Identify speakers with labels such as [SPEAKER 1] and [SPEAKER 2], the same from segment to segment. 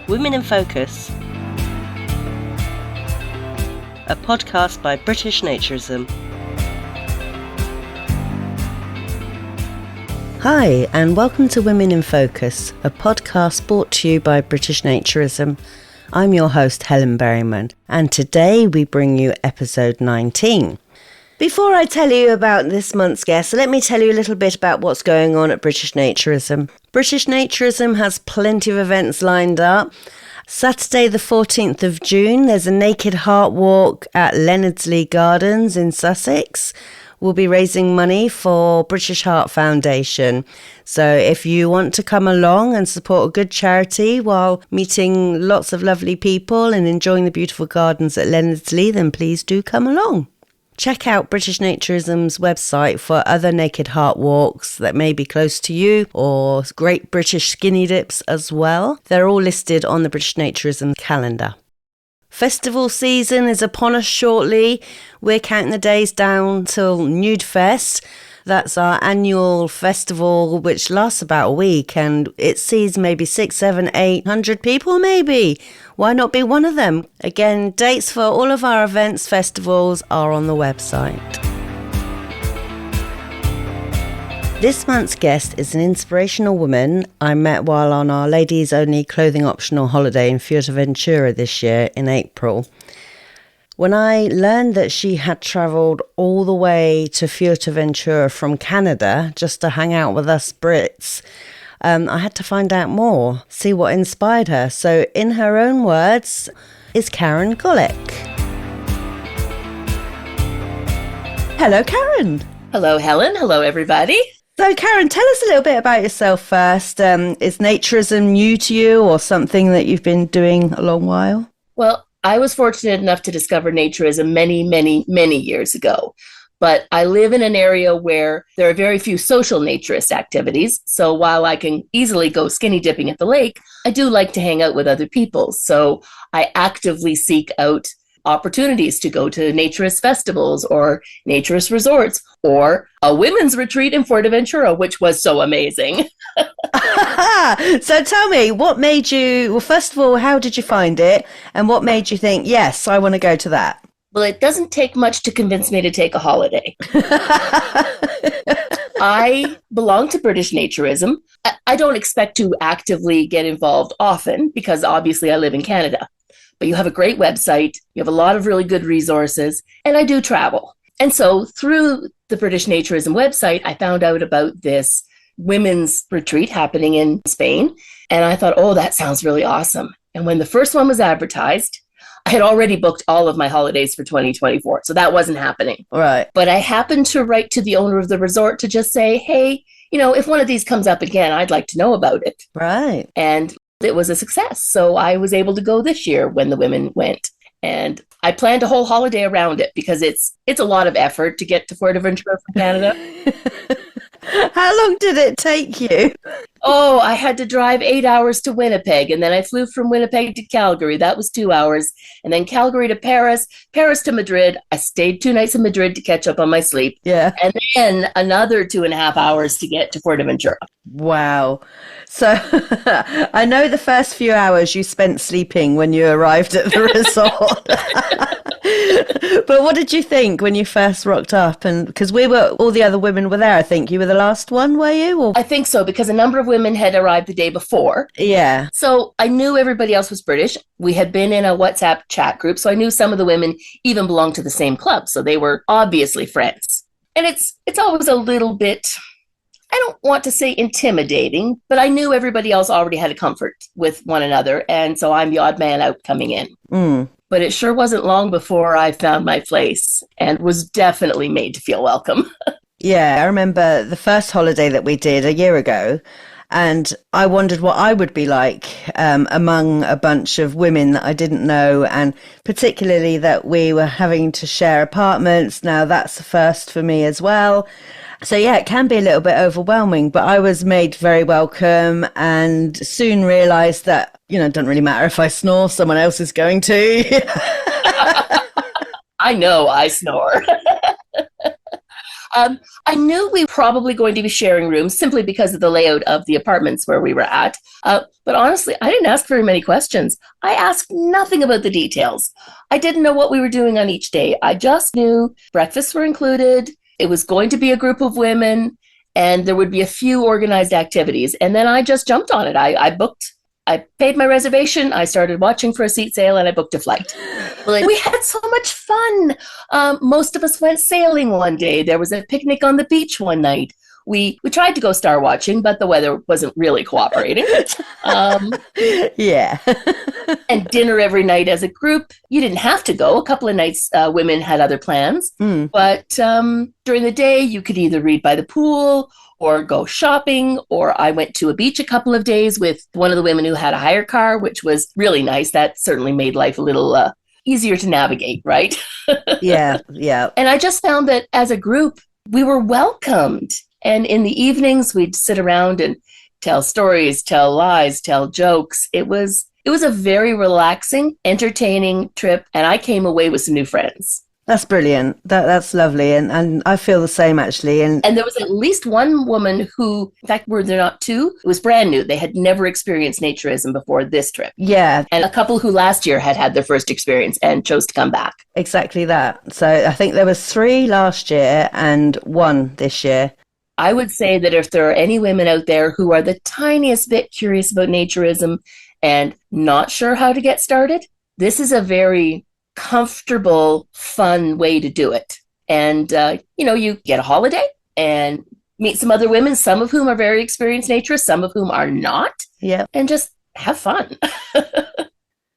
[SPEAKER 1] Women in Focus, a podcast by British Naturism. Hi, and welcome to Women in Focus, a podcast brought to you by British Naturism. I'm your host, Helen Berryman, and today we bring you episode 19. Before I tell you about this month's guest, let me tell you a little bit about what's going on at British Naturism. British Naturism has plenty of events lined up. Saturday the 14th of June, there's a Naked Heart Walk at Leonardsley Gardens in Sussex. We'll be raising money for British Heart Foundation. So if you want to come along and support a good charity while meeting lots of lovely people and enjoying the beautiful gardens at Leonardsley, then please do come along. Check out British Naturism's website for other Naked Heart Walks that may be close to you, or Great British Skinny Dips as well. They're all listed on the British Naturism calendar. Festival season is upon us shortly. We're counting the days down till Nude Fest. That's our annual festival, which lasts about a week, and it sees maybe 600, 700, 800 people maybe. Why not be one of them? Again, dates for all of our events, festivals are on the website. This month's guest is an inspirational woman I met while on our ladies only clothing optional holiday in Fuerteventura this year in April. When I learned that she had travelled all the way to Fuerteventura from Canada just to hang out with us Brits, I had to find out more, see what inspired her. So in her own words is Karen Golec. Hello, Karen.
[SPEAKER 2] Hello, Helen. Hello, everybody.
[SPEAKER 1] So, Karen, tell us a little bit about yourself first. Is naturism new to you or something that you've been doing a long while?
[SPEAKER 2] Well, I was fortunate enough to discover naturism many years ago. But I live in an area where there are very few social naturist activities. So while I can easily go skinny dipping at the lake, I do like to hang out with other people. So I actively seek out opportunities to go to naturist festivals or naturist resorts or a women's retreat in Fuerteventura, which was so amazing.
[SPEAKER 1] So tell me, what made you, well, first of all, how did you find it? And what made you think, yes, I want to go to that?
[SPEAKER 2] Well, it doesn't take much to convince me to take a holiday. I belong to British Naturism. I don't expect to actively get involved often because obviously I live in Canada. But you have a great website, you have a lot of really good resources, and I do travel. And so through the British Naturism website, I found out about this women's retreat happening in Spain. And I thought, oh, that sounds really awesome. And when the first one was advertised, I had already booked all of my holidays for 2024. So that wasn't happening.
[SPEAKER 1] Right.
[SPEAKER 2] But I happened to write to the owner of the resort to just say, hey, if one of these comes up again, I'd like to know about it.
[SPEAKER 1] Right.
[SPEAKER 2] And it was a success. So I was able to go this year when the women went. And I planned a whole holiday around it because it's a lot of effort to get to Fuerteventura from Canada.
[SPEAKER 1] How long did it take you?
[SPEAKER 2] Oh, I had to drive 8 hours to Winnipeg, and then I flew from Winnipeg to Calgary. That was 2 hours. And then Calgary to Paris, Paris to Madrid. I stayed 2 nights in Madrid to catch up on my sleep.
[SPEAKER 1] Yeah.
[SPEAKER 2] And then another 2.5 hours to get to Fuerteventura.
[SPEAKER 1] Wow. So I know the first few hours you spent sleeping when you arrived at the resort. But what did you think when you first rocked up? And because all the other women were there, I think you were the last one, were you? Or?
[SPEAKER 2] I think so, because a number of women had arrived the day before.
[SPEAKER 1] Yeah.
[SPEAKER 2] So I knew everybody else was British. We had been in a WhatsApp chat group, so I knew some of the women even belonged to the same club. So they were obviously friends. And it's always a little bit, I don't want to say intimidating, but I knew everybody else already had a comfort with one another. And so I'm the odd man out coming in.
[SPEAKER 1] Mm.
[SPEAKER 2] But it sure wasn't long before I found my place and was definitely made to feel welcome.
[SPEAKER 1] Yeah, I remember the first holiday that we did a year ago, and I wondered what I would be like among a bunch of women that I didn't know, and particularly that we were having to share apartments. Now, that's a first for me as well. So yeah, it can be a little bit overwhelming, but I was made very welcome and soon realised that, it doesn't really matter if I snore, someone else is going to.
[SPEAKER 2] I know I snore. I knew we were probably going to be sharing rooms simply because of the layout of the apartments where we were at. But honestly, I didn't ask very many questions. I asked nothing about the details. I didn't know what we were doing on each day. I just knew breakfasts were included. It was going to be a group of women, and there would be a few organized activities. And then I just jumped on it. I paid my reservation, I started watching for a seat sale, and I booked a flight. We had so much fun. Most of us went sailing one day. There was a picnic on the beach one night. We tried to go star watching, but the weather wasn't really cooperating.
[SPEAKER 1] Yeah.
[SPEAKER 2] And dinner every night as a group. You didn't have to go. A couple of nights, women had other plans. But during the day, you could either read by the pool or go shopping, or I went to a beach a couple of days with one of the women who had a hire car, which was really nice. That certainly made life a little easier to navigate, right?
[SPEAKER 1] Yeah.
[SPEAKER 2] And I just found that as a group, we were welcomed. And in the evenings, we'd sit around and tell stories, tell lies, tell jokes. It was a very relaxing, entertaining trip, and I came away with some new friends.
[SPEAKER 1] That's brilliant. That's lovely. And I feel the same, actually. And
[SPEAKER 2] there was at least one woman who, in fact, were there not two? It was brand new. They had never experienced naturism before this trip.
[SPEAKER 1] Yeah.
[SPEAKER 2] And a couple who last year had their first experience and chose to come back.
[SPEAKER 1] Exactly that. So I think there was 3 last year and 1 this year.
[SPEAKER 2] I would say that if there are any women out there who are the tiniest bit curious about naturism and not sure how to get started, this is a very comfortable, fun way to do it. And, you get a holiday and meet some other women, some of whom are very experienced naturists, some of whom are not.
[SPEAKER 1] Yeah.
[SPEAKER 2] And just have fun.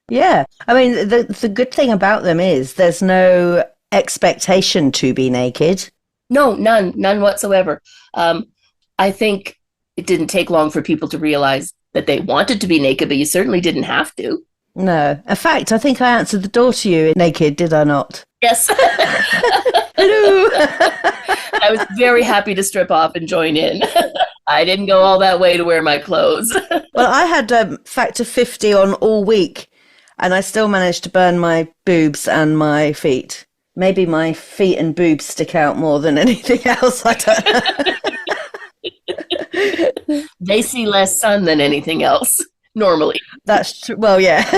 [SPEAKER 1] Yeah. I mean, the good thing about them is there's no expectation to be naked.
[SPEAKER 2] No, none whatsoever. I think it didn't take long for people to realize that they wanted to be naked, but you certainly didn't have to.
[SPEAKER 1] No. In fact, I think I answered the door to you naked, did I not?
[SPEAKER 2] Yes.
[SPEAKER 1] Hello.
[SPEAKER 2] I was very happy to strip off and join in. I didn't go all that way to wear my clothes.
[SPEAKER 1] Well, I had factor 50 on all week, and I still managed to burn my boobs and my feet. Maybe my feet and boobs stick out more than anything else. I don't.
[SPEAKER 2] They see less sun than anything else. Normally.
[SPEAKER 1] That's true. Well, yeah,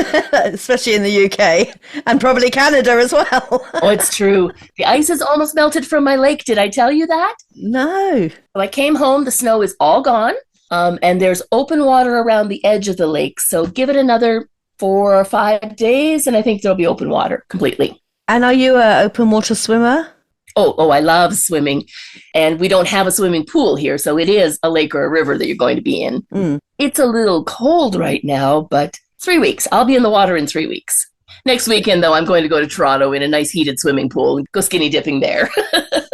[SPEAKER 1] especially in the UK and probably Canada as well.
[SPEAKER 2] Oh, it's true. The ice is almost melted from my lake. Did I tell you that?
[SPEAKER 1] No.
[SPEAKER 2] So I came home, the snow is all gone, and there's open water around the edge of the lake. So give it another 4 or 5 days, and I think there'll be open water completely.
[SPEAKER 1] And are you an open water swimmer?
[SPEAKER 2] Oh, I love swimming. And we don't have a swimming pool here, so it is a lake or a river that you're going to be in. It's a little cold right now, but 3 weeks. I'll be in the water in 3 weeks. Next weekend, though, I'm going to go to Toronto in a nice heated swimming pool and go skinny dipping there.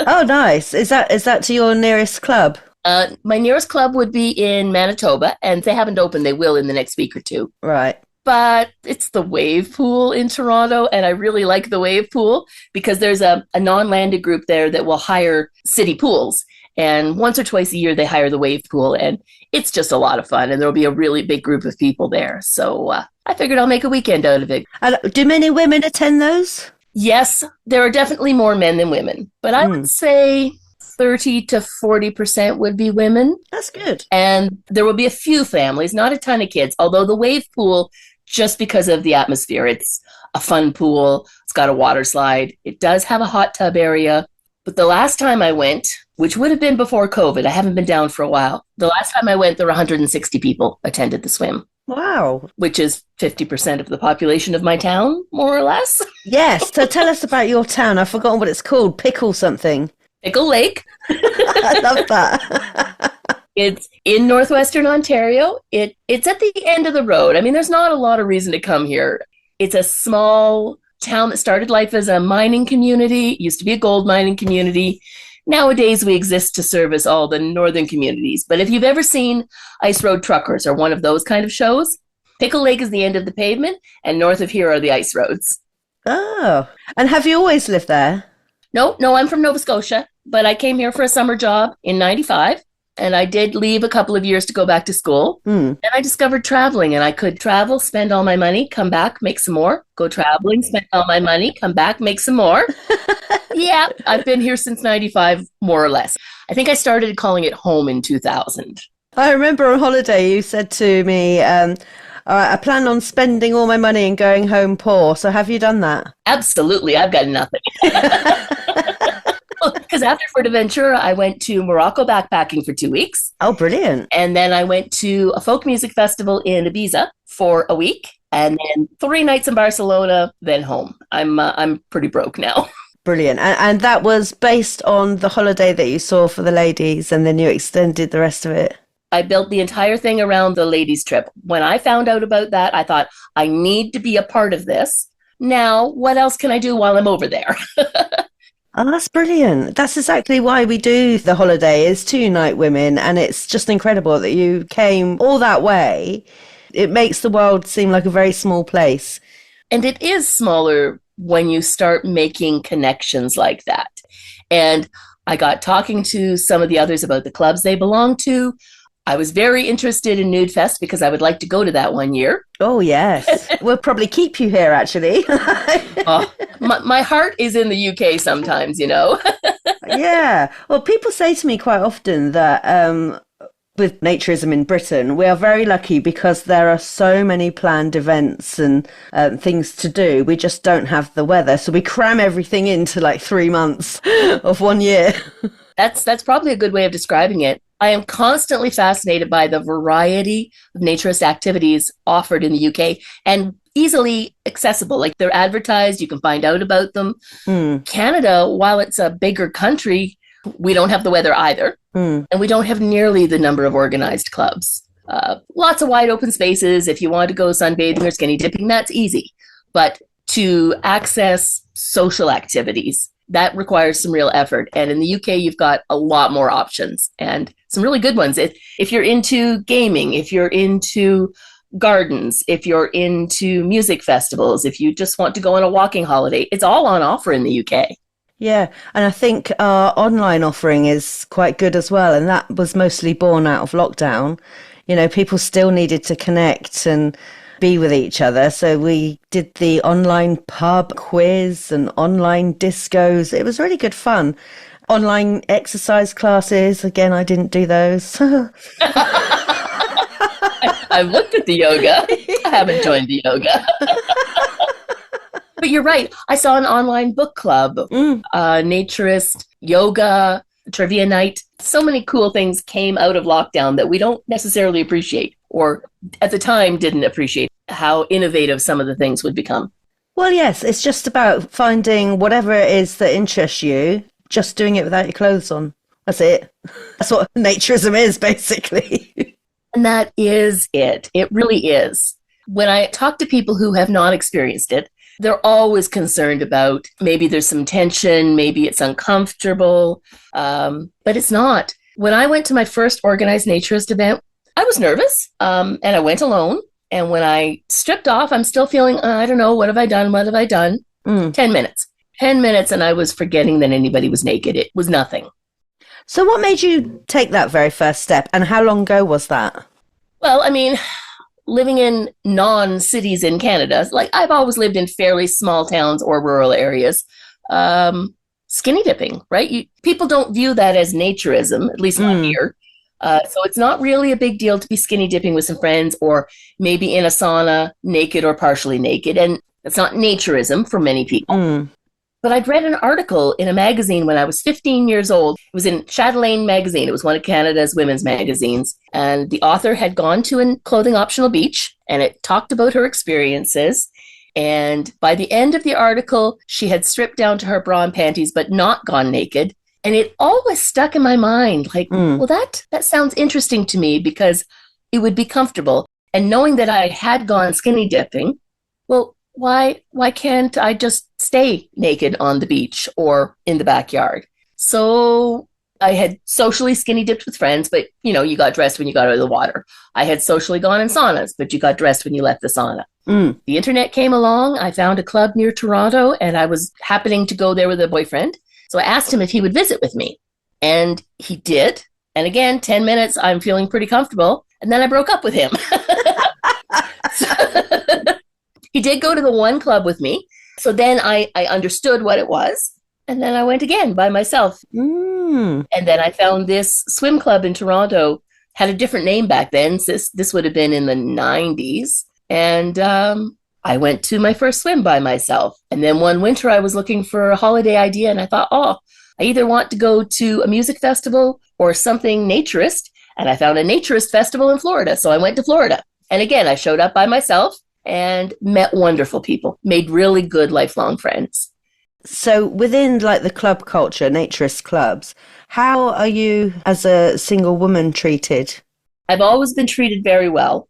[SPEAKER 1] Oh, nice. Is that to your nearest club?
[SPEAKER 2] My nearest club would be in Manitoba, and if they haven't opened, they will in the next week or 2.
[SPEAKER 1] Right.
[SPEAKER 2] But it's the wave pool in Toronto, and I really like the wave pool because there's a non-landed group there that will hire city pools. And once or twice a year, they hire the wave pool, and it's just a lot of fun, and there'll be a really big group of people there. So I figured I'll make a weekend out of it.
[SPEAKER 1] And do many women attend those?
[SPEAKER 2] Yes, there are definitely more men than women, but I would say 30 to 40% would be women.
[SPEAKER 1] That's good.
[SPEAKER 2] And there will be a few families, not a ton of kids, although the wave pool, just because of the atmosphere, it's a fun pool. It's got a water slide. It does have a hot tub area. But the last time I went, which would have been before COVID, I haven't been down for a while. The last time I went, there were 160 people attended the swim.
[SPEAKER 1] Wow.
[SPEAKER 2] Which is 50% of the population of my town, more or less.
[SPEAKER 1] Yes. So tell us about your town. I've forgotten what it's called. Pickle something.
[SPEAKER 2] Pickle Lake.
[SPEAKER 1] I love that.
[SPEAKER 2] It's in northwestern Ontario. It's at the end of the road. I mean, there's not a lot of reason to come here. It's a small town that started life as a mining community. It used to be a gold mining community. Nowadays, we exist to service all the northern communities. But if you've ever seen Ice Road Truckers or one of those kind of shows, Pickle Lake is the end of the pavement, and north of here are the ice roads.
[SPEAKER 1] Oh, and have you always lived there?
[SPEAKER 2] No, I'm from Nova Scotia, but I came here for a summer job in 95. And I did leave a couple of years to go back to school. And I discovered traveling, and I could travel, spend all my money, come back, make some more, go traveling, spend all my money, come back, make some more. Yeah, I've been here since 95, more or less. I think I started calling it home in 2000.
[SPEAKER 1] I remember on holiday you said to me, all right, I plan on spending all my money and going home poor. So have you done that?
[SPEAKER 2] Absolutely. I've got nothing. Because after Fuerteventura, I went to Morocco backpacking for 2 weeks.
[SPEAKER 1] Oh, brilliant.
[SPEAKER 2] And then I went to a folk music festival in Ibiza for a week. And then 3 nights in Barcelona, then home. I'm pretty broke now.
[SPEAKER 1] Brilliant. And that was based on the holiday that you saw for the ladies, and then you extended the rest of it?
[SPEAKER 2] I built the entire thing around the ladies' trip. When I found out about that, I thought, I need to be a part of this. Now, what else can I do while I'm over there?
[SPEAKER 1] Oh, that's brilliant. That's exactly why we do the holiday, is to unite women. And it's just incredible that you came all that way. It makes the world seem like a very small place.
[SPEAKER 2] And it is smaller when you start making connections like that. And I got talking to some of the others about the clubs they belong to. I was very interested in Nude Fest because I would like to go to that one year.
[SPEAKER 1] Oh, yes. We'll probably keep you here, actually.
[SPEAKER 2] My heart is in the UK sometimes,
[SPEAKER 1] Yeah. Well, people say to me quite often that with Naturism in Britain, we are very lucky because there are so many planned events and things to do. We just don't have the weather. So we cram everything into like 3 months of 1 year.
[SPEAKER 2] That's probably a good way of describing it. I am constantly fascinated by the variety of naturist activities offered in the UK and easily accessible. Like, they're advertised, you can find out about them. Canada, while it's a bigger country, we don't have the weather either. And we don't have nearly the number of organized clubs. Lots of wide open spaces. If you want to go sunbathing or skinny dipping, that's easy. But to access social activities, that requires some real effort. And in the UK, you've got a lot more options and some really good ones. If you're into gaming, if you're into gardens, if you're into music festivals, if you just want to go on a walking holiday, it's all on offer in the UK.
[SPEAKER 1] Yeah, and I think our online offering is quite good as well. And that was mostly born out of lockdown. People still needed to connect and be with each other. So we did the online pub quiz and online discos. It was really good fun. Online exercise classes. Again, I didn't do those.
[SPEAKER 2] I've looked at the yoga. I haven't joined the yoga. But you're right. I saw an online book club, naturist, yoga, trivia night. So many cool things came out of lockdown that we don't necessarily appreciate, or at the time didn't appreciate how innovative some of the things would become.
[SPEAKER 1] Well, yes, it's just about finding whatever it is that interests you, just doing it without your clothes on. That's it. That's what naturism is, basically.
[SPEAKER 2] And that is it. It really is. When I talk to people who have not experienced it, they're always concerned about maybe there's some tension, maybe it's uncomfortable, but it's not. When I went to my first organized naturist event, I was nervous, and I went alone. And when I stripped off, I'm still feeling, I don't know, what have I done? 10 minutes. 10 minutes, and I was forgetting that anybody was naked. It was nothing.
[SPEAKER 1] So what made you take that very first step, and how long ago was that?
[SPEAKER 2] Well, I mean, living in non-cities in Canada, like, I've always lived in fairly small towns or rural areas. Skinny dipping, right? People don't view that as naturism, at least not here. So it's not really a big deal to be skinny dipping with some friends, or maybe in a sauna, naked or partially naked. And it's not naturism for many people. But I'd read an article in a magazine when I was 15 years old. It was in Chatelaine magazine. It was one of Canada's women's magazines. And the author had gone to a clothing optional beach, and it talked about her experiences. And by the end of the article, she had stripped down to her bra and panties, but not gone naked. And it always stuck in my mind, like, well, that sounds interesting to me because it would be comfortable. And knowing that I had gone skinny dipping, well, why can't I just stay naked on the beach or in the backyard? So I had socially skinny dipped with friends, but you got dressed when you got out of the water. I had socially gone in saunas, but you got dressed when you left the sauna. The internet came along. I found a club near Toronto, and I was happening to go there with a boyfriend. So I asked him if he would visit with me, and he did. And again, 10 minutes, I'm feeling pretty comfortable. And then I broke up with him. So, he did go to the one club with me. So then I understood what it was. And then I went again by myself. And then I found this swim club in Toronto, had a different name back then. This would have been in the 90s. And I went to my first swim by myself. And then one winter I was looking for a holiday idea. And I thought, I either want to go to a music festival or something naturist. And I found a naturist festival in Florida. So I went to Florida. And again, I showed up by myself and met wonderful people, made really good lifelong friends.
[SPEAKER 1] So within like the club culture, naturist clubs, how are you as a single woman treated?
[SPEAKER 2] I've always been treated very well.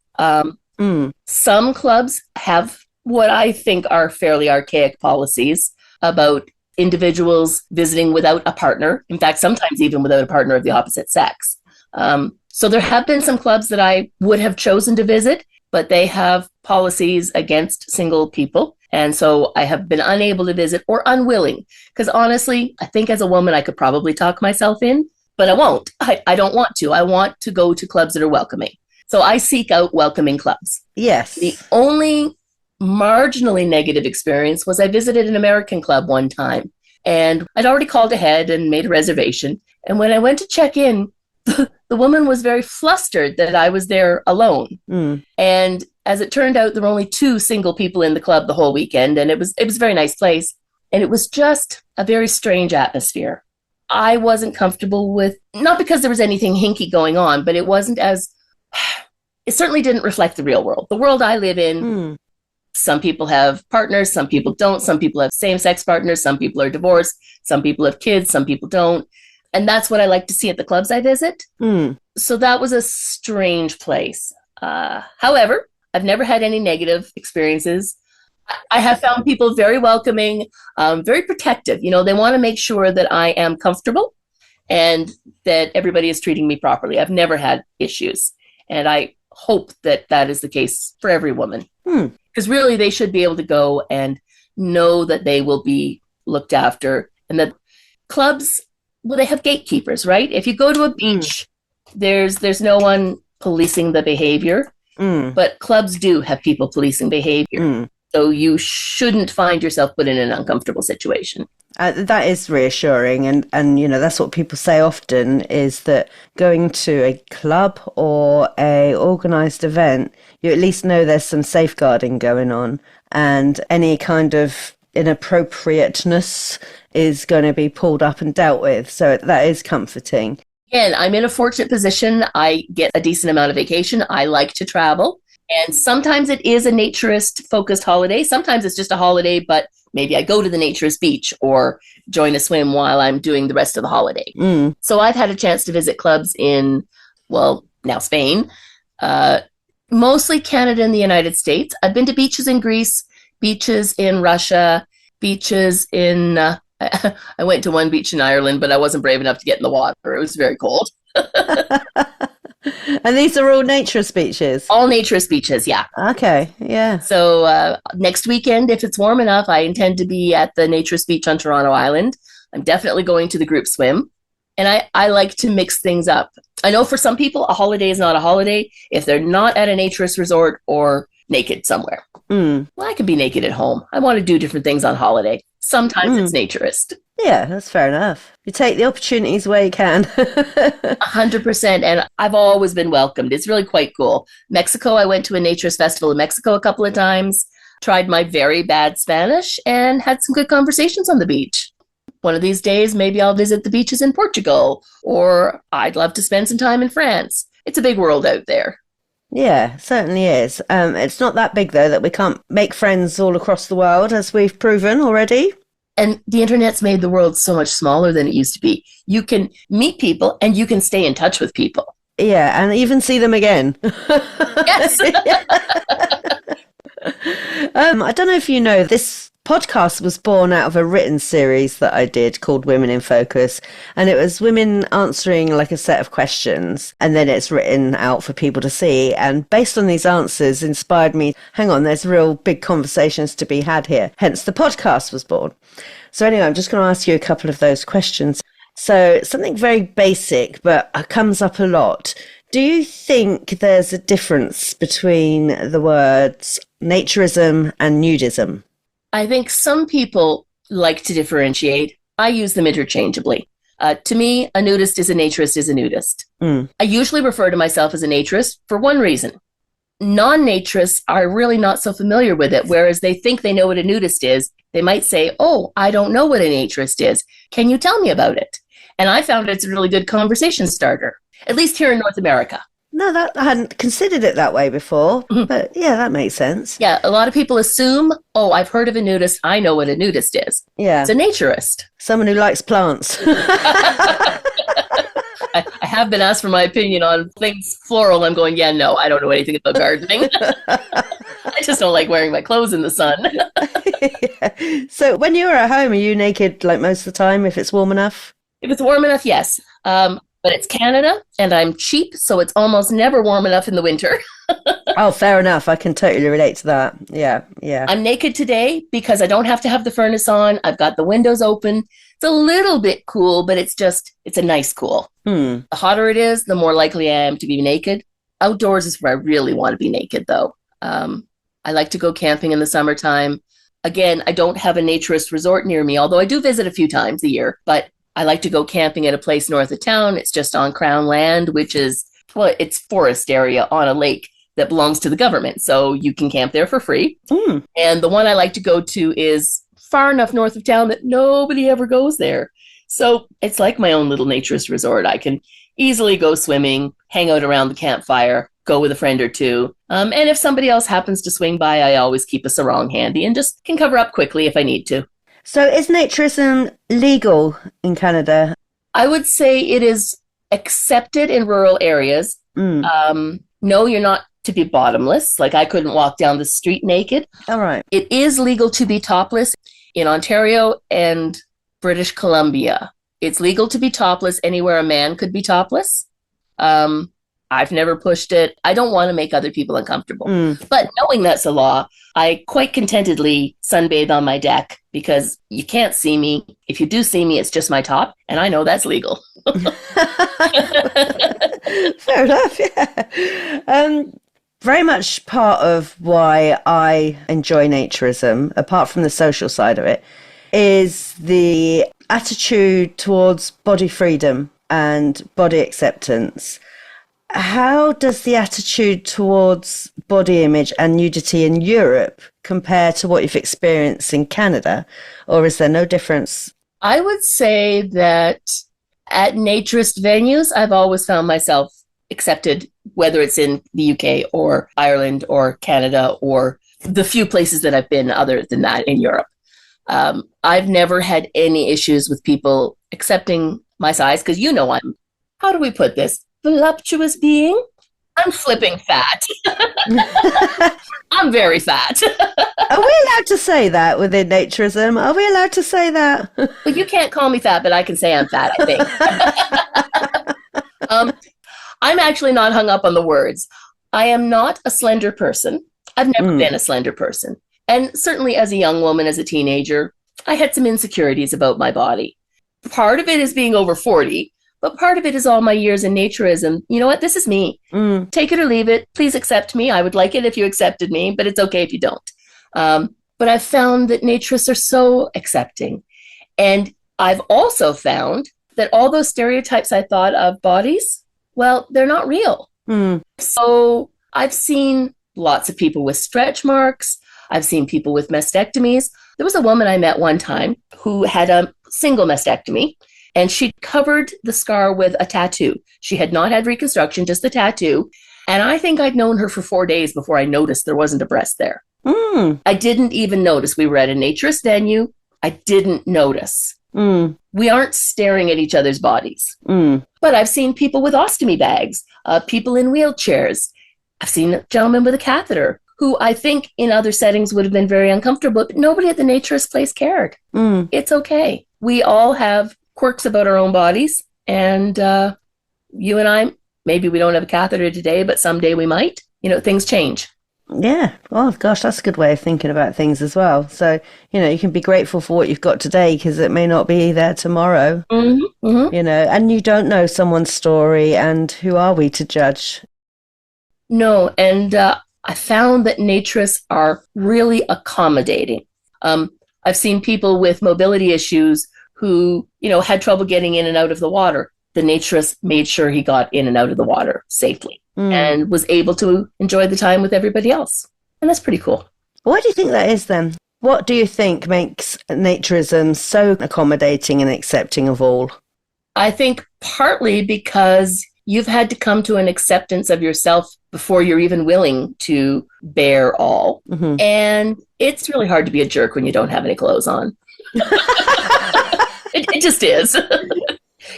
[SPEAKER 2] Some clubs have what I think are fairly archaic policies about individuals visiting without a partner. In fact, sometimes even without a partner of the opposite sex. So there have been some clubs that I would have chosen to visit, but they have policies against single people. And so I have been unable to visit or unwilling, because honestly, I think as a woman, I could probably talk myself in, but I won't. I don't want to. I want to go to clubs that are welcoming. So I seek out welcoming clubs.
[SPEAKER 1] Yes.
[SPEAKER 2] The only marginally negative experience was I visited an American club one time, and I'd already called ahead and made a reservation. And when I went to check in, the woman was very flustered that I was there alone. And as it turned out, there were only 2 single people in the club the whole weekend, and it was a very nice place. And it was just a very strange atmosphere. I wasn't comfortable with, not because there was anything hinky going on, but it certainly didn't reflect the real world. The world I live in, some people have partners, some people don't. Some people have same-sex partners, some people are divorced, some people have kids, some people don't. And that's what I like to see at the clubs I visit. So that was a strange place. However, I've never had any negative experiences. I have found people very welcoming, very protective. You know, they want to make sure that I am comfortable and that everybody is treating me properly. I've never had issues. And I hope that that is the case for every woman. Because really, they should be able to go and know that they will be looked after, and that clubs, well, they have gatekeepers, right? If you go to a beach, there's no one policing the behavior, but clubs do have people policing behavior. So you shouldn't find yourself put in an uncomfortable situation.
[SPEAKER 1] That is reassuring. And, you know, that's what people say often, is that going to a club or a organised event, you at least know there's some safeguarding going on, and any kind of inappropriateness is going to be pulled up and dealt with. So that is comforting.
[SPEAKER 2] Again, I'm in a fortunate position. I get a decent amount of vacation. I like to travel. And sometimes it is a naturist-focused holiday. Sometimes it's just a holiday, but maybe I go to the naturist beach or join a swim while I'm doing the rest of the holiday. So I've had a chance to visit clubs in, well, now Spain, mostly Canada and the United States. I've been to beaches in Greece, beaches in Russia, beaches in... I went to one beach in Ireland, but I wasn't brave enough to get in the water. It was very cold.
[SPEAKER 1] And these are all naturist beaches?
[SPEAKER 2] All naturist beaches, yeah. Okay,
[SPEAKER 1] yeah.
[SPEAKER 2] So next weekend, if it's warm enough, I intend to be at the naturist beach on Toronto Island. I'm definitely going to the group swim. And I like to mix things up. I know for some people, a holiday is not a holiday if they're not at a naturist resort or naked somewhere. Well, I can be naked at home. I want to do different things on holiday. Sometimes it's naturist.
[SPEAKER 1] Yeah, that's fair enough. You take the opportunities where you can.
[SPEAKER 2] 100%. And I've always been welcomed. It's really quite cool. Mexico, I went to a naturist festival in Mexico a couple of times, tried my very bad Spanish, and had some good conversations on the beach. One of these days, maybe I'll visit the beaches in Portugal, or I'd love to spend some time in France. It's a big world out there.
[SPEAKER 1] Yeah, certainly is. It's not that big, though, that we can't make friends all across the world, as we've proven already.
[SPEAKER 2] And the internet's made the world so much smaller than it used to be. You can meet people and you can stay in touch with people.
[SPEAKER 1] Yeah, and even see them again.
[SPEAKER 2] Yes.
[SPEAKER 1] I don't know if you know, this podcast was born out of a written series that I did called Women in Focus, and it was women answering like a set of questions, and then it's written out for people to see, and based on these answers inspired me, hang on, there's real big conversations to be had here, hence the podcast was born. So anyway, I'm just going to ask you a couple of those questions. So something very basic, but comes up a lot. Do you think there's a difference between the words naturism and nudism?
[SPEAKER 2] I think some people like to differentiate. I use them interchangeably. To me, a nudist is a naturist is a nudist. I usually refer to myself as a naturist for one reason. Non-naturists are really not so familiar with it, whereas they think they know what a nudist is. They might say, oh, I don't know what a naturist is. Can you tell me about it? And I found it's a really good conversation starter, at least here in North America.
[SPEAKER 1] No, I hadn't considered it that way before, but yeah, that makes sense.
[SPEAKER 2] Yeah, a lot of people assume, oh, I've heard of a nudist. I know what a nudist is.
[SPEAKER 1] Yeah.
[SPEAKER 2] It's a naturist.
[SPEAKER 1] Someone who likes plants.
[SPEAKER 2] I have been asked for my opinion on things floral. I'm going, yeah, no, I don't know anything about gardening. I just don't like wearing my clothes in the sun.
[SPEAKER 1] Yeah. So when you're at home, are you naked like most of the time if it's warm enough?
[SPEAKER 2] If it's warm enough, yes. But it's Canada and I'm cheap, so it's almost never warm enough in the winter.
[SPEAKER 1] Oh, fair enough. I can totally relate to that. Yeah, yeah.
[SPEAKER 2] I'm naked today because I don't have to have the furnace on. I've got the windows open. It's a little bit cool, but it's a nice cool. The hotter it is, the more likely I am to be naked. Outdoors is where I really want to be naked, though. I like to go camping in the summertime. Again, I don't have a naturist resort near me, although I do visit a few times a year, but I like to go camping at a place north of town. It's just on Crown land, which is, well, it's forest area on a lake that belongs to the government. So you can camp there for free. And the one I like to go to is far enough north of town that nobody ever goes there. So it's like my own little naturist resort. I can easily go swimming, hang out around the campfire, go with a friend or two. And if somebody else happens to swing by, I always keep a sarong handy and just can cover up quickly if I need to.
[SPEAKER 1] So is naturism legal in Canada?
[SPEAKER 2] I would say it is accepted in rural areas. No, you're not to be bottomless. Like I couldn't walk down the street naked.
[SPEAKER 1] All right.
[SPEAKER 2] It is legal to be topless in Ontario and British Columbia. It's legal to be topless anywhere a man could be topless. I've never pushed it. I don't want to make other people uncomfortable. But knowing that's a law, I quite contentedly sunbathe on my deck because you can't see me. If you do see me, it's just my top, and I know that's legal.
[SPEAKER 1] Fair enough, yeah. Very much part of why I enjoy naturism, apart from the social side of it, is the attitude towards body freedom and body acceptance. How does the attitude towards body image and nudity in Europe compare to what you've experienced in Canada, or is there no difference?
[SPEAKER 2] I would say that at naturist venues, I've always found myself accepted, whether it's in the UK or Ireland or Canada or the few places that I've been other than that in Europe. I've never had any issues with people accepting my size because, I'm, how do we put this? Voluptuous being. I'm flipping fat. I'm very fat.
[SPEAKER 1] Are we allowed to say that within naturism? Are we allowed to say that?
[SPEAKER 2] Well, you can't call me fat, but I can say I'm fat, I think. I'm actually not hung up on the words. I am not a slender person. I've never been a slender person. And certainly as a young woman, as a teenager, I had some insecurities about my body. Part of it is being over 40, but part of it is all my years in naturism. You know what? This is me. Take it or leave it. Please accept me. I would like it if you accepted me, but it's okay if you don't. But I've found that naturists are so accepting. And I've also found that all those stereotypes I thought of bodies, well, they're not real. So I've seen lots of people with stretch marks. I've seen people with mastectomies. There was a woman I met one time who had a single mastectomy, and she'd covered the scar with a tattoo. She had not had reconstruction, just the tattoo. And I think I'd known her for 4 days before I noticed there wasn't a breast there. I didn't even notice. We were at a naturist venue. I didn't notice. We aren't staring at each other's bodies. But I've seen people with ostomy bags, people in wheelchairs. I've seen a gentleman with a catheter who I think in other settings would have been very uncomfortable, but nobody at the naturist place cared. It's okay. We all have quirks about our own bodies, and you and I, maybe we don't have a catheter today, but someday we might. Things change.
[SPEAKER 1] Yeah. Oh, gosh, that's a good way of thinking about things as well. So, you can be grateful for what you've got today because it may not be there tomorrow, and you don't know someone's story, and who are we to judge?
[SPEAKER 2] No, and I found that naturists are really accommodating. I've seen people with mobility issues who, had trouble getting in and out of the water. The naturist made sure he got in and out of the water safely and was able to enjoy the time with everybody else. And that's pretty cool.
[SPEAKER 1] Why do you think that is then? What do you think makes naturism so accommodating and accepting of all?
[SPEAKER 2] I think partly because you've had to come to an acceptance of yourself before you're even willing to bear all. Mm-hmm. And it's really hard to be a jerk when you don't have any clothes on. It just is.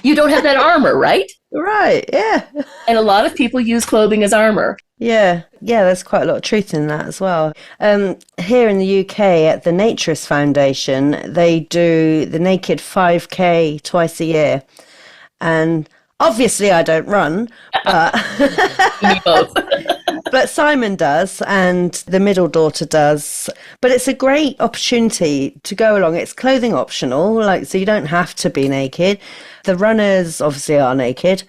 [SPEAKER 2] You don't have that armor, right?
[SPEAKER 1] Right, yeah.
[SPEAKER 2] And a lot of people use clothing as armor.
[SPEAKER 1] Yeah, there's quite a lot of truth in that as well. Here in the UK at the Naturist Foundation, they do the Naked 5K twice a year. And obviously I don't run, but, but Simon does and the middle daughter does. But it's a great opportunity to go along. It's clothing optional, so you don't have to be naked. The runners obviously are naked,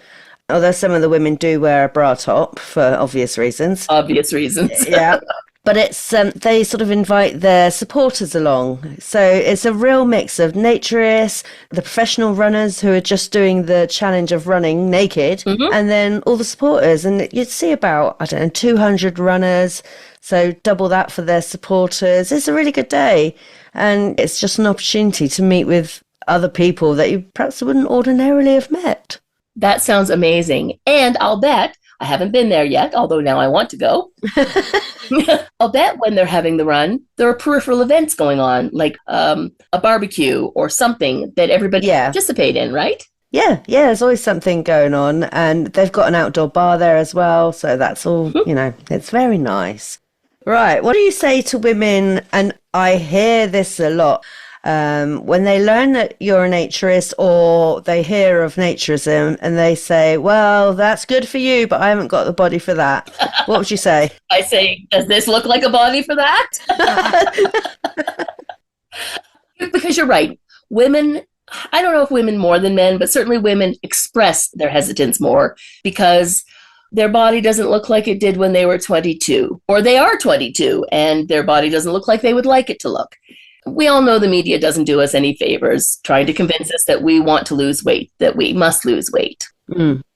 [SPEAKER 1] although some of the women do wear a bra top for obvious reasons.
[SPEAKER 2] Obvious reasons.
[SPEAKER 1] Yeah. But it's they sort of invite their supporters along. So it's a real mix of naturists, the professional runners who are just doing the challenge of running naked, and then all the supporters. And you'd see about, 200 runners. So double that for their supporters. It's a really good day. And it's just an opportunity to meet with other people that you perhaps wouldn't ordinarily have met.
[SPEAKER 2] That sounds amazing. And I'll bet, I haven't been there yet, although now I want to go. I'll bet when they're having the run, there are peripheral events going on, like a barbecue or something that everybody can participate in, right?
[SPEAKER 1] Yeah, there's always something going on. And they've got an outdoor bar there as well. So that's all, it's very nice. Right. What do you say to women? And I hear this a lot. When they learn that you're a naturist or they hear of naturism and they say, well, that's good for you, but I haven't got the body for that. What would you say?
[SPEAKER 2] I say, does this look like a body for that? Because you're right. Women, I don't know if women more than men, but certainly women express their hesitance more because their body doesn't look like it did when they were 22, or they are 22 and their body doesn't look like they would like it to look. We all know the media doesn't do us any favors trying to convince us that we want to lose weight, that we must lose weight.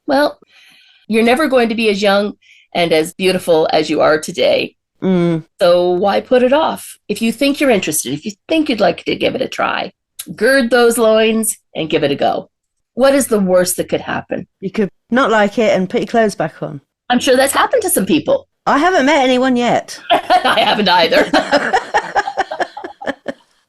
[SPEAKER 2] Well, you're never going to be as young and as beautiful as you are today. So why put it off? If you think you're interested, if you think you'd like to give it a try, gird those loins and give it a go. What is the worst that could happen?
[SPEAKER 1] You could not like it and put your clothes back on.
[SPEAKER 2] I'm sure that's happened to some people.
[SPEAKER 1] I haven't met anyone yet.
[SPEAKER 2] I haven't either.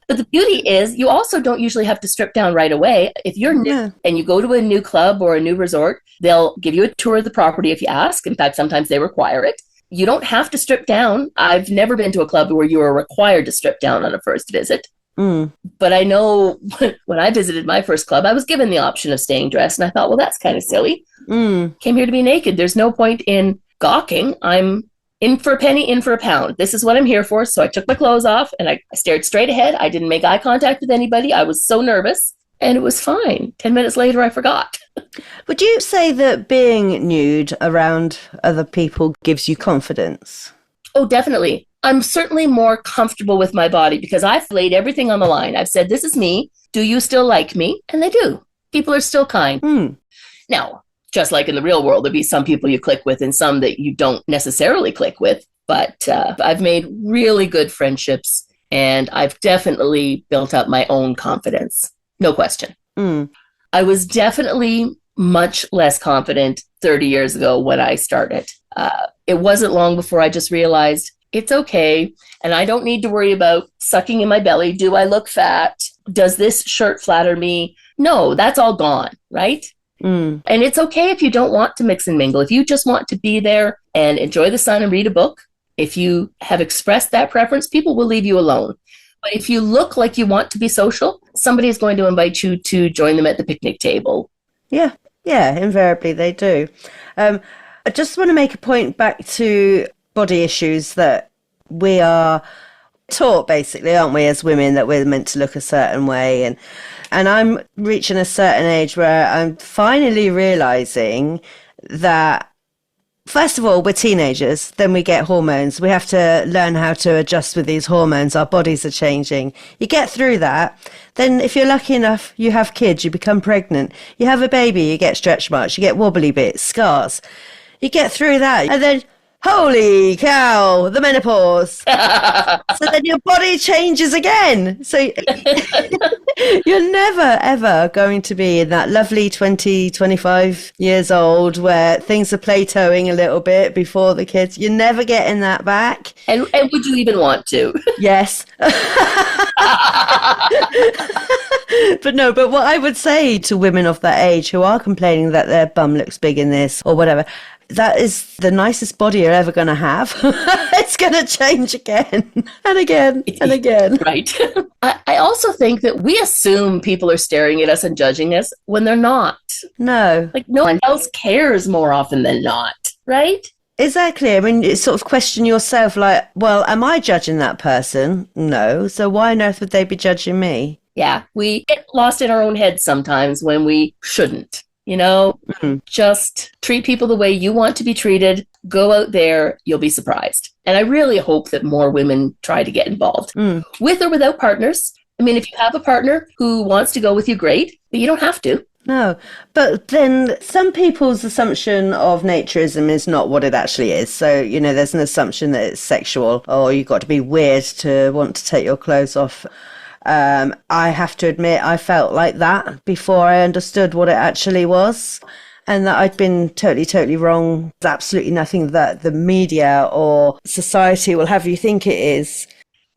[SPEAKER 2] But the beauty is you also don't usually have to strip down right away. If you're new and you go to a new club or a new resort, they'll give you a tour of the property if you ask. In fact, sometimes they require it. You don't have to strip down. I've never been to a club where you are required to strip down on a first visit. But I know when I visited my first club, I was given the option of staying dressed. And I thought, well, that's kind of silly. Came here to be naked. There's no point in gawking. I'm in for a penny, in for a pound. This is what I'm here for. So I took my clothes off and I stared straight ahead. I didn't make eye contact with anybody. I was so nervous and it was fine. 10 minutes later, I forgot.
[SPEAKER 1] Would you say that being nude around other people gives you confidence?
[SPEAKER 2] Oh, definitely. I'm certainly more comfortable with my body because I've laid everything on the line. I've said, this is me. Do you still like me? And they do. People are still kind. Now, just like in the real world, there'll be some people you click with and some that you don't necessarily click with. But I've made really good friendships and I've definitely built up my own confidence. No question. I was definitely much less confident 30 years ago when I started. It wasn't long before I just realized it's okay. And I don't need to worry about sucking in my belly. Do I look fat? Does this shirt flatter me? No, that's all gone, right? And it's okay if you don't want to mix and mingle. If you just want to be there and enjoy the sun and read a book, if you have expressed that preference, people will leave you alone. But if you look like you want to be social, somebody is going to invite you to join them at the picnic table. Yeah, invariably they do. I just want to make a point back to
[SPEAKER 1] body issues that we are taught, basically, aren't we, as women, that we're meant to look a certain way. And I'm reaching a certain age where I'm finally realizing that, first of all, we're teenagers, then we get hormones. We have to learn how to adjust with these hormones. Our bodies are changing. You get through that. Then if you're lucky enough, you have kids, you become pregnant. You have a baby, you get stretch marks, you get wobbly bits, scars. You get through that. And then, holy cow, the menopause. So then your body changes again. So you're never, ever going to be in that lovely 20, 25 years old where things are plateauing a little bit before the kids. You're never getting that back.
[SPEAKER 2] And would you even want to?
[SPEAKER 1] Yes. But what I would say to women of that age who are complaining that their bum looks big in this or whatever, that is the nicest body you're ever going to have. It's going to change again and again and again.
[SPEAKER 2] Right. I also think that we assume people are staring at us and judging us when they're not.
[SPEAKER 1] No.
[SPEAKER 2] Like, no one else cares more often than not, right?
[SPEAKER 1] Exactly. I mean, you sort of question yourself like, well, am I judging that person? No. So why on earth would they be judging me?
[SPEAKER 2] Yeah, we get lost in our own heads sometimes when we shouldn't. Just treat people the way you want to be treated. Go out there, you'll be surprised. And I really hope that more women try to get involved with or without partners. I mean, if you have a partner who wants to go with you, great, but you don't have to.
[SPEAKER 1] No, but then some people's assumption of naturism is not what it actually is. So, there's an assumption that it's sexual or you've got to be weird to want to take your clothes off. I have to admit, I felt like that before I understood what it actually was, and that I'd been totally wrong. There's absolutely nothing that the media or society will have you think it is.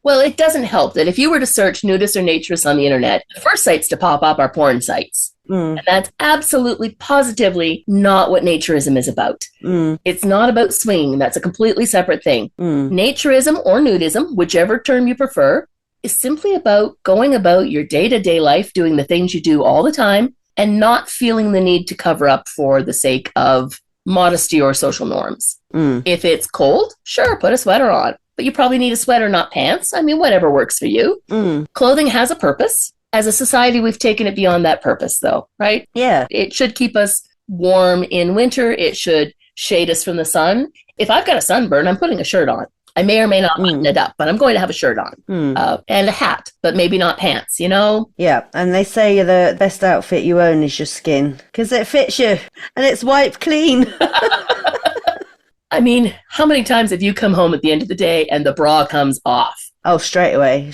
[SPEAKER 2] Well, it doesn't help that if you were to search nudists or naturists on the internet, the first sites to pop up are porn sites. And that's absolutely, positively not what naturism is about. It's not about swinging. That's a completely separate thing. Naturism or nudism, whichever term you prefer, is simply about going about your day-to-day life, doing the things you do all the time, and not feeling the need to cover up for the sake of modesty or social norms. If it's cold, sure, put a sweater on. But you probably need a sweater, not pants. I mean, whatever works for you. Clothing has a purpose. As a society, we've taken it beyond that purpose, though, right?
[SPEAKER 1] Yeah.
[SPEAKER 2] It should keep us warm in winter. It should shade us from the sun. If I've got a sunburn, I'm putting a shirt on. I may or may not button it up, but I'm going to have a shirt on and a hat, but maybe not pants,
[SPEAKER 1] Yeah, and they say the best outfit you own is your skin because it fits you and it's wiped clean.
[SPEAKER 2] I mean, how many times have you come home at the end of the day and the bra comes off?
[SPEAKER 1] Oh, straight away.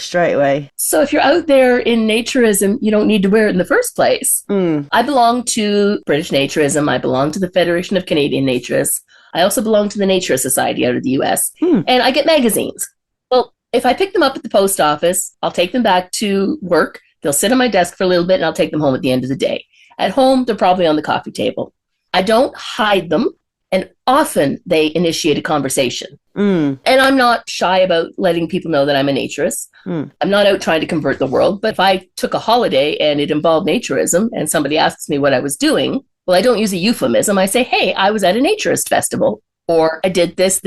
[SPEAKER 2] So if you're out there in naturism, you don't need to wear it in the first place. I belong to British Naturism. I belong to the Federation of Canadian Naturists. I also belong to the Naturist Society out of the US. And I get magazines. Well, if I pick them up at the post office, I'll take them back to work. They'll sit on my desk for a little bit and I'll take them home at the end of the day. At home, they're probably on the coffee table. I don't hide them. And often they initiate a conversation. And I'm not shy about letting people know that I'm a naturist. I'm not out trying to convert the world. But if I took a holiday and it involved naturism and somebody asks me what I was doing, well, I don't use a euphemism. I say, hey, I was at a naturist festival. Or I did this,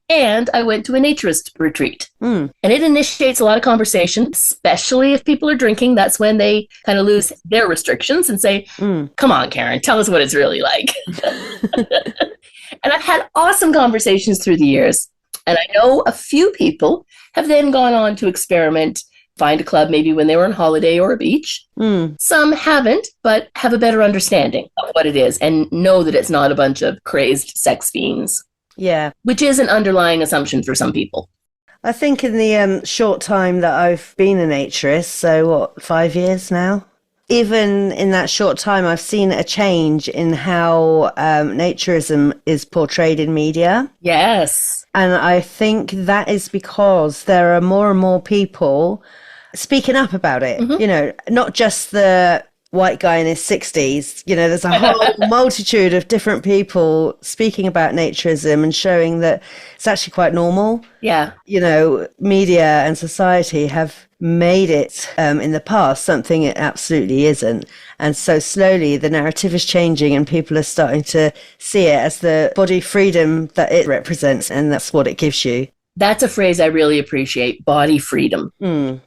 [SPEAKER 2] and I went to a naturist retreat. And it initiates a lot of conversation, especially if people are drinking. That's when they kind of lose their restrictions and say, come on, Karen, tell us what it's really like. And I've had awesome conversations through the years. And I know a few people have then gone on to experiment, find a club maybe when they were on holiday or a beach. Some haven't, but have a better understanding of what it is and know that it's not a bunch of crazed sex fiends.
[SPEAKER 1] Yeah.
[SPEAKER 2] Which is an underlying assumption for some people.
[SPEAKER 1] I think in the short time that I've been a naturist, so 5 years now? Even in that short time, I've seen a change in how naturism is portrayed in media.
[SPEAKER 2] Yes.
[SPEAKER 1] And I think that is because there are more and more people speaking up about it. Not just the white guy in his 60s. You know, there's a whole multitude of different people speaking about naturism and showing that it's actually quite normal.
[SPEAKER 2] Yeah.
[SPEAKER 1] You know, media and society have made it in the past something it absolutely isn't. And so slowly the narrative is changing and people are starting to see it as the body freedom that it represents. And that's what it gives you.
[SPEAKER 2] That's a phrase I really appreciate, body freedom.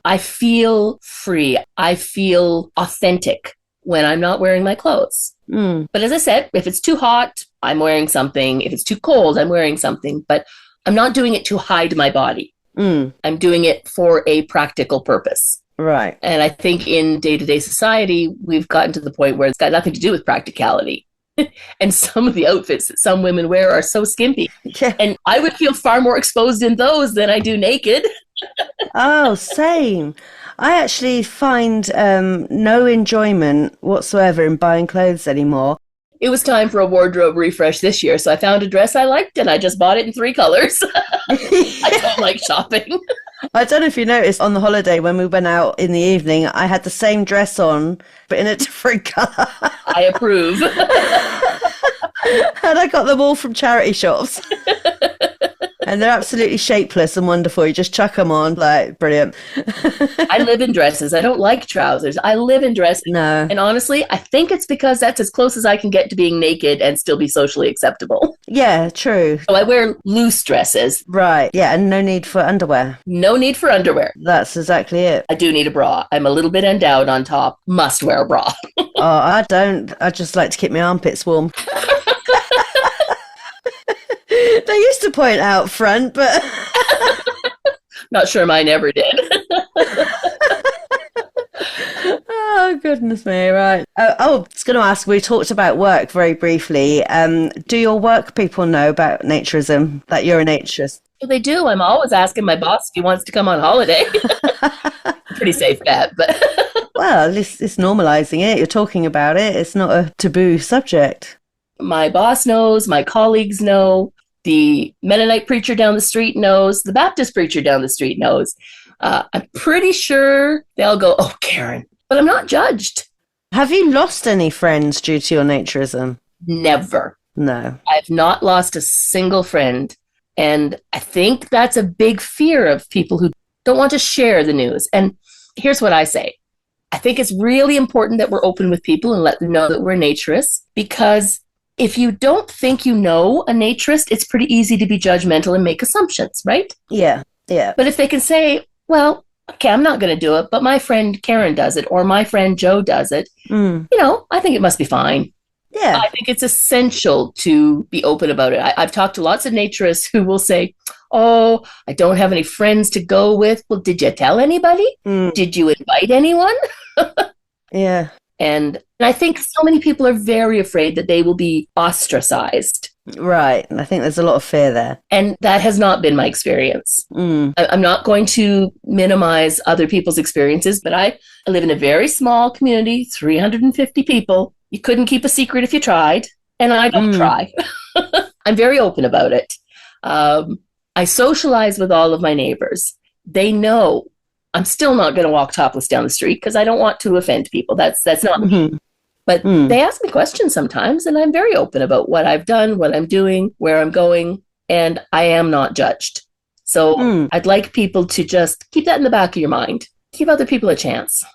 [SPEAKER 2] I feel free. I feel authentic when I'm not wearing my clothes. But as I said, if it's too hot, I'm wearing something. If it's too cold, I'm wearing something. But I'm not doing it to hide my body. I'm doing it for a practical purpose.
[SPEAKER 1] Right.
[SPEAKER 2] And I think in day-to-day society, we've gotten to the point where it's got nothing to do with practicality. And some of the outfits that some women wear are so skimpy.
[SPEAKER 1] Yeah.
[SPEAKER 2] And I would feel far more exposed in those than I do naked.
[SPEAKER 1] Oh, same. I actually find no enjoyment whatsoever in buying clothes anymore.
[SPEAKER 2] It was time for a wardrobe refresh this year, so I found a dress I liked and I just bought it in 3 colors. I don't like shopping.
[SPEAKER 1] I don't know if you noticed on the holiday when we went out in the evening, I had the same dress on, but in a different colour.
[SPEAKER 2] I approve.
[SPEAKER 1] And I got them all from charity shops. And they're absolutely shapeless and wonderful. You just chuck them on, like, brilliant.
[SPEAKER 2] I live in dresses. I don't like trousers. I live in dresses.
[SPEAKER 1] No.
[SPEAKER 2] And honestly, I think it's because that's as close as I can get to being naked and still be socially acceptable.
[SPEAKER 1] Yeah, true.
[SPEAKER 2] So I wear loose dresses.
[SPEAKER 1] Right. Yeah, and no need for underwear.
[SPEAKER 2] No need for underwear.
[SPEAKER 1] That's exactly it.
[SPEAKER 2] I do need a bra. I'm a little bit endowed on top. Must wear a bra.
[SPEAKER 1] Oh, I don't. I just like to keep my armpits warm. They used to point out front, but...
[SPEAKER 2] Not sure mine ever did.
[SPEAKER 1] Oh, goodness me, right. I was going to ask, we talked about work very briefly. Do your work people know about naturism, that you're a naturist?
[SPEAKER 2] Well, they do. I'm always asking my boss if he wants to come on holiday. Pretty safe bet, but...
[SPEAKER 1] Well, at least it's normalizing it. You're talking about it. It's not a taboo subject.
[SPEAKER 2] My boss knows, my colleagues know, the Mennonite preacher down the street knows, the Baptist preacher down the street knows. I'm pretty sure they'll go, oh, Karen, but I'm not judged.
[SPEAKER 1] Have you lost any friends due to your naturism?
[SPEAKER 2] Never.
[SPEAKER 1] No.
[SPEAKER 2] I've not lost a single friend. And I think that's a big fear of people who don't want to share the news. And here's what I say. I think it's really important that we're open with people and let them know that we're naturists, because if you don't think you know a naturist, it's pretty easy to be judgmental and make assumptions, right?
[SPEAKER 1] Yeah, yeah.
[SPEAKER 2] But if they can say, well, okay, I'm not going to do it, but my friend Karen does it, or my friend Joe does it, you know, I think it must be fine.
[SPEAKER 1] Yeah.
[SPEAKER 2] I think it's essential to be open about it. I've talked to lots of naturists who will say, oh, I don't have any friends to go with. Well, did you tell anybody? Did you invite anyone?
[SPEAKER 1] Yeah.
[SPEAKER 2] And I think so many people are very afraid that they will be ostracized.
[SPEAKER 1] Right. And I think there's a lot of fear there.
[SPEAKER 2] And that has not been my experience. I'm not going to minimize other people's experiences, but I live in a very small community, 350 people. You couldn't keep a secret if you tried. And I don't try. I'm very open about it. I socialize with all of my neighbors. They know I'm still not going to walk topless down the street because I don't want to offend people. That's not me. But they ask me questions sometimes, and I'm very open about what I've done, what I'm doing, where I'm going, and I am not judged. So I'd like people to just keep that in the back of your mind. Give other people a chance.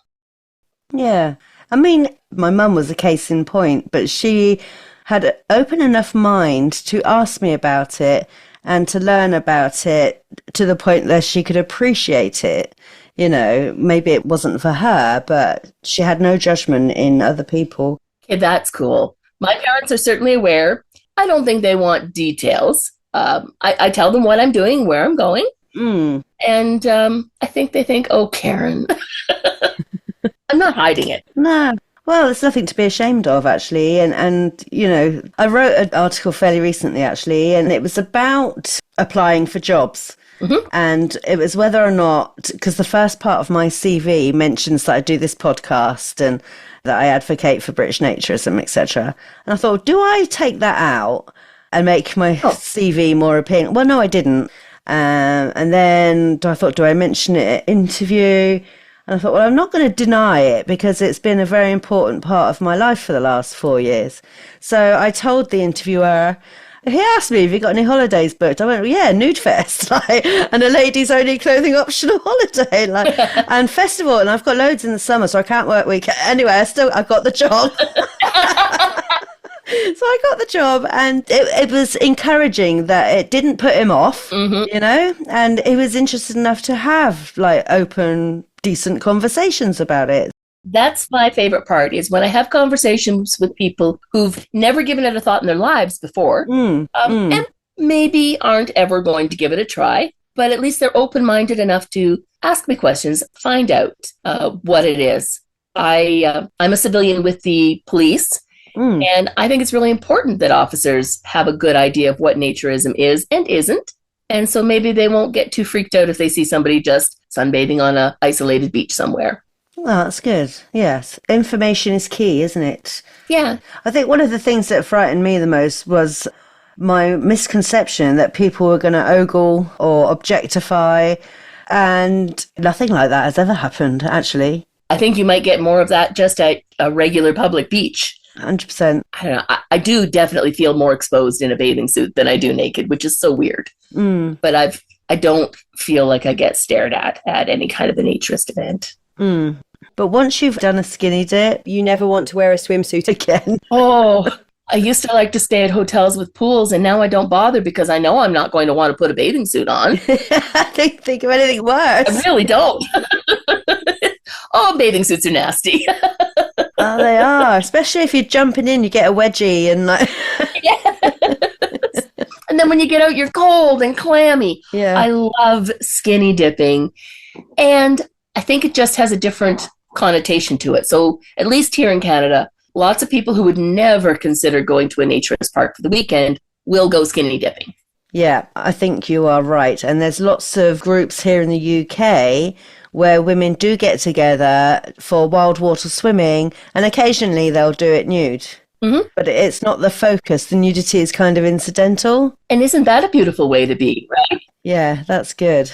[SPEAKER 1] Yeah. I mean, my mum was a case in point, but she had an open enough mind to ask me about it and to learn about it to the point that she could appreciate it. You know, maybe it wasn't for her, but she had no judgment in other people.
[SPEAKER 2] Okay, that's cool. My parents are certainly aware. I don't think they want details. I tell them what I'm doing, where I'm going. And I think they think, oh, Karen. I'm not hiding it.
[SPEAKER 1] No. Well, it's nothing to be ashamed of, actually. And you know, I wrote an article fairly recently, actually, and it was about applying for jobs. And it was whether or not, because the first part of my CV mentions that I do this podcast and that I advocate for British naturism, etc. And I thought, do I take that out and make my CV more appealing? Well, no, I didn't. And then I thought, do I mention it at interview? And I thought, well, I'm not going to deny it because it's been a very important part of my life for the last 4 years. So I told the interviewer, he asked me, have you got any holidays booked? I went, well, yeah, Nude Fest, like, and a ladies only clothing optional holiday, like, and festival. And I've got loads in the summer, so I can't work weekend. Anyway, I got the job. So I got the job, and it was encouraging that it didn't put him off, you know, and he was interested enough to have like open, decent conversations about it.
[SPEAKER 2] That's my favorite part, is when I have conversations with people who've never given it a thought in their lives before, and maybe aren't ever going to give it a try, but at least they're open-minded enough to ask me questions, find out what it is. I'm a civilian with the police. And I think it's really important that officers have a good idea of what naturism is and isn't. And so maybe they won't get too freaked out if they see somebody just sunbathing on an isolated beach somewhere.
[SPEAKER 1] Well, that's good. Yes. Information is key, isn't it?
[SPEAKER 2] Yeah.
[SPEAKER 1] I think one of the things that frightened me the most was my misconception that people were going to ogle or objectify, and nothing like that has ever happened, actually.
[SPEAKER 2] I think you might get more of that just at a regular public beach.
[SPEAKER 1] 100%.
[SPEAKER 2] I don't know. I do definitely feel more exposed in a bathing suit than I do naked, which is so weird. But I don't feel like I get stared at any kind of a naturist event.
[SPEAKER 1] But once you've done a skinny dip, you never want to wear a swimsuit again.
[SPEAKER 2] Oh, I used to like to stay at hotels with pools, and now I don't bother because I know I'm not going to want to put a bathing suit on.
[SPEAKER 1] I don't think of anything worse.
[SPEAKER 2] I really don't. Oh, bathing suits are nasty.
[SPEAKER 1] Oh, they are. Especially if you're jumping in, you get a wedgie and like...
[SPEAKER 2] Yes. And then when you get out, you're cold and clammy.
[SPEAKER 1] Yeah.
[SPEAKER 2] I love skinny dipping. And I think it just has a different connotation to it. So at least here in Canada, lots of people who would never consider going to a naturist park for the weekend will go skinny dipping.
[SPEAKER 1] Yeah, I think you are right. And there's lots of groups here in the UK where women do get together for wild water swimming, and occasionally they'll do it nude. But it's not the focus. The nudity is kind of incidental.
[SPEAKER 2] And isn't that a beautiful way to be, right?
[SPEAKER 1] Yeah, that's good.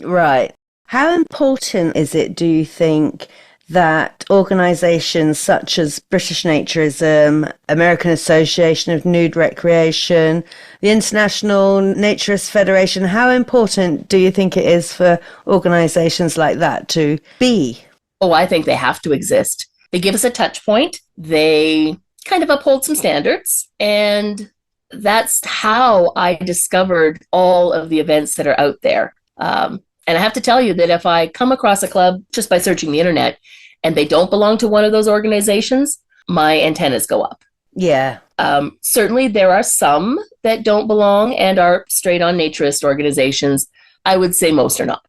[SPEAKER 1] Right. How important is it, do you think, that organisations such as British Naturism, American Association of Nude Recreation, the International Naturist Federation, how important do you think it is for organisations like that to be?
[SPEAKER 2] Oh, I think they have to exist. They give us a touch point. They kind of uphold some standards. And that's how I discovered all of the events that are out there. And I have to tell you that if I come across a club just by searching the internet and they don't belong to one of those organizations, my antennas go up.
[SPEAKER 1] Yeah.
[SPEAKER 2] Certainly there are some that don't belong and are straight on naturist organizations. I would say most are not.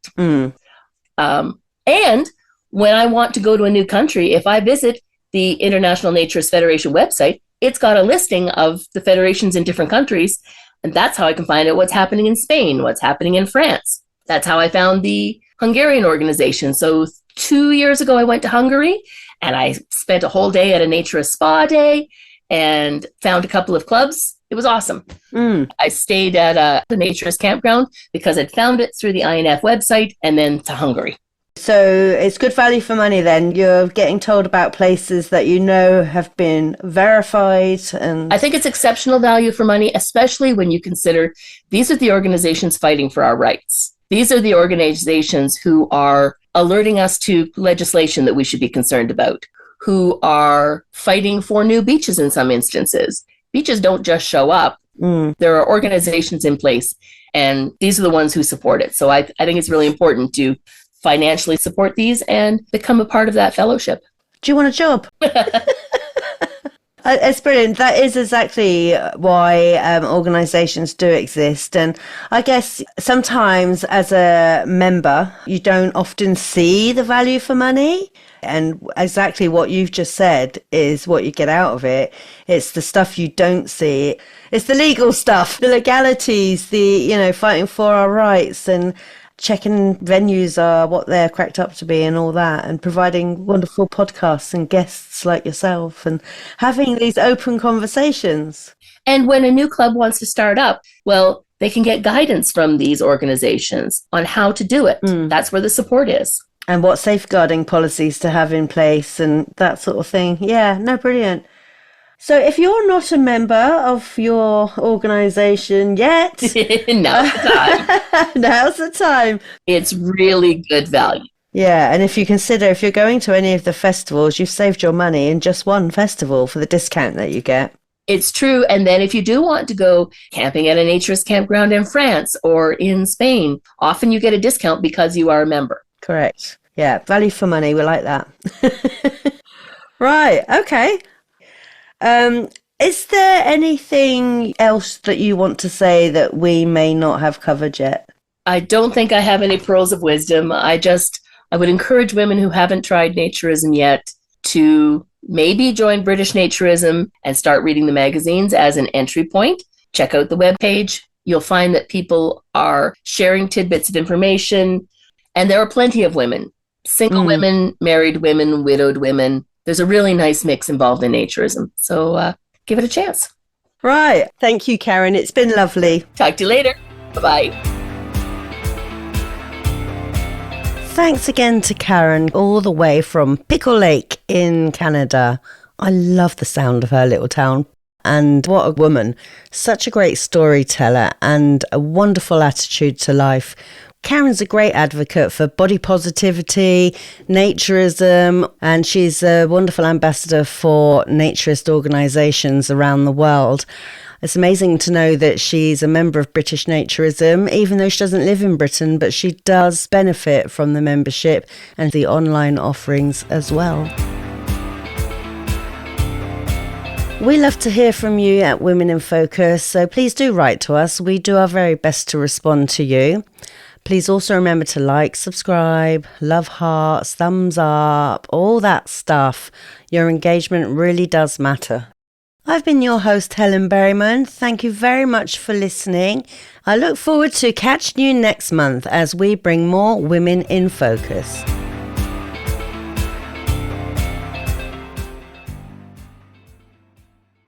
[SPEAKER 2] And when I want to go to a new country, if I visit the International Naturist Federation website, it's got a listing of the federations in different countries. And that's how I can find out what's happening in Spain, what's happening in France. That's how I found the Hungarian organization. So 2 years ago, I went to Hungary and I spent a whole day at a naturist spa day and found a couple of clubs. It was awesome. I stayed at the naturist campground because I'd found it through the INF website, and then to Hungary.
[SPEAKER 1] So it's good value for money then. You're getting told about places that you know have been verified. And
[SPEAKER 2] I think it's exceptional value for money, especially when you consider these are the organizations fighting for our rights. These are the organizations who are alerting us to legislation that we should be concerned about, who are fighting for new beaches in some instances. Beaches don't just show up. There are organizations in place, and these are the ones who support it. So I think it's really important to financially support these and become a part of that fellowship.
[SPEAKER 1] Do you want a job? It's brilliant. That is exactly why organisations do exist. And I guess sometimes as a member, you don't often see the value for money. And exactly what you've just said is what you get out of it. It's the stuff you don't see. It's the legal stuff, the legalities, fighting for our rights and checking venues are what they're cracked up to be and all that, and providing wonderful podcasts and guests like yourself and having these open conversations.
[SPEAKER 2] And when a new club wants to start up, well, they can get guidance from these organizations on how to do it. That's where the support is.
[SPEAKER 1] And what safeguarding policies to have in place and that sort of thing. Yeah, no, brilliant. So if you're not a member of your organisation yet,
[SPEAKER 2] now's the time.
[SPEAKER 1] Now's the time.
[SPEAKER 2] It's really good value.
[SPEAKER 1] Yeah, and if you consider if you're going to any of the festivals, you've saved your money in just one festival for the discount that you get.
[SPEAKER 2] It's true. And then if you do want to go camping at a naturist campground in France or in Spain, often you get a discount because you are a member.
[SPEAKER 1] Correct. Yeah, value for money. We like that. Right. Okay. Is there anything else that you want to say that we may not have covered yet?
[SPEAKER 2] I don't think I have any pearls of wisdom. I would encourage women who haven't tried naturism yet to maybe join British Naturism and start reading the magazines as an entry point. Check out the webpage. You'll find that people are sharing tidbits of information, and there are plenty of women, single women, married women, widowed women. There's a really nice mix involved in naturism. So give it a chance.
[SPEAKER 1] Right. Thank you, Karen. It's been lovely.
[SPEAKER 2] Talk to you later. Bye-bye.
[SPEAKER 1] Thanks again to Karen, all the way from Pickle Lake in Canada. I love the sound of her little town. And what a woman. Such a great storyteller and a wonderful attitude to life. Karen's a great advocate for body positivity, naturism, and she's a wonderful ambassador for naturist organisations around the world. It's amazing to know that she's a member of British Naturism, even though she doesn't live in Britain, but she does benefit from the membership and the online offerings as well. We love to hear from you at Women in Focus, so please do write to us. We do our very best to respond to you. Please also remember to like, subscribe, love hearts, thumbs up, all that stuff. Your engagement really does matter. I've been your host, Helen Berryman. Thank you very much for listening. I look forward to catching you next month as we bring more Women in Focus.